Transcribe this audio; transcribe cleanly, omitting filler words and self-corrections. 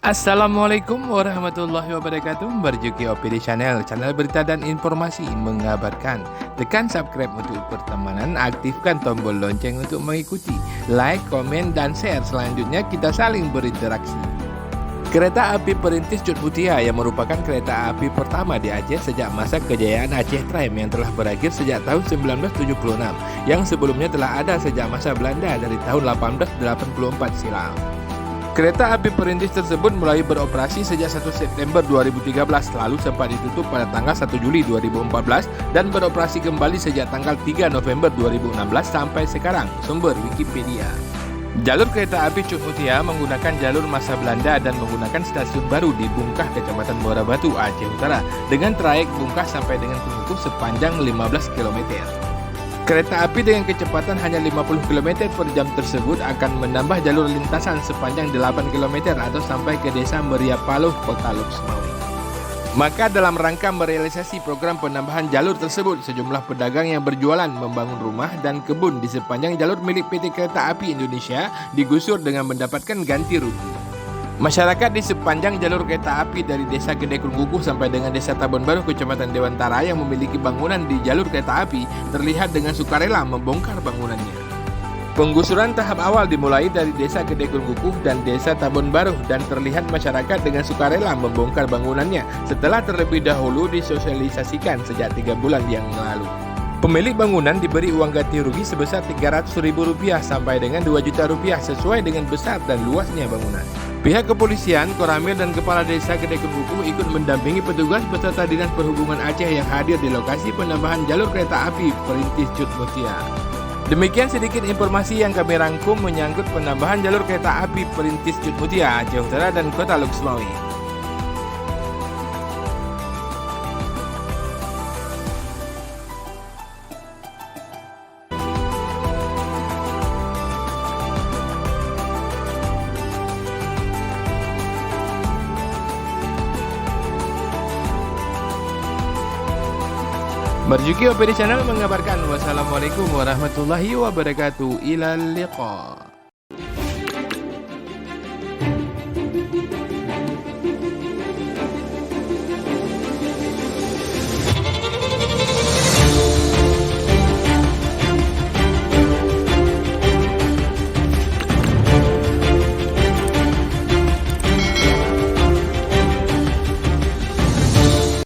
Assalamualaikum warahmatullahi wabarakatuh. Berjuki Opini Channel berita dan informasi mengabarkan. Tekan subscribe untuk pertemanan, aktifkan tombol lonceng untuk mengikuti. Like, komen, dan share. Selanjutnya kita saling berinteraksi. Kereta api perintis Cut Mutia yang merupakan kereta api pertama di Aceh sejak masa kejayaan Aceh Tram yang telah berakhir sejak tahun 1976, yang sebelumnya telah ada sejak masa Belanda dari tahun 1884 silam. Kereta api perintis tersebut mulai beroperasi sejak 1 September 2013, lalu sempat ditutup pada tanggal 1 Juli 2014 dan beroperasi kembali sejak tanggal 3 November 2016 sampai sekarang. Sumber Wikipedia. Jalur kereta api Cut Mutia menggunakan jalur masa Belanda dan menggunakan stasiun baru di Bungkah, Kecamatan Muara Batu, Aceh Utara, dengan trayek Bungkah sampai dengan Kungkuh sepanjang 15 km. Kereta api dengan kecepatan hanya 50 km per jam tersebut akan menambah jalur lintasan sepanjang 8 km atau sampai ke desa Meriah Paloh, Kota Luxmawi. Maka dalam rangka merealisasi program penambahan jalur tersebut, sejumlah pedagang yang berjualan membangun rumah dan kebun di sepanjang jalur milik PT Kereta Api Indonesia digusur dengan mendapatkan ganti rugi. Masyarakat di sepanjang jalur kereta api dari Desa Gede Kungkuh sampai dengan Desa Tabon Baru, Kecamatan Dewantara yang memiliki bangunan di jalur kereta api terlihat dengan sukarela membongkar bangunannya. Penggusuran tahap awal dimulai dari Desa Gede Kungkuh dan Desa Tabon Baru dan terlihat masyarakat dengan sukarela membongkar bangunannya setelah terlebih dahulu disosialisasikan sejak 3 bulan yang lalu. Pemilik bangunan diberi uang ganti rugi sebesar Rp300.000 sampai dengan Rp2 juta sesuai dengan besar dan luasnya bangunan. Pihak kepolisian, Koramil, dan Kepala Desa Gede Kungkuh ikut mendampingi petugas beserta Dinas Perhubungan Aceh yang hadir di lokasi penambahan jalur kereta api perintis Cut Mutia. Demikian sedikit informasi yang kami rangkum menyangkut penambahan jalur kereta api perintis Cut Mutia, Aceh Utara dan Kota Luxmawi. Berjuki Opini Channel mengabarkan. Wassalamualaikum warahmatullahi wabarakatuh. Ilal liqa.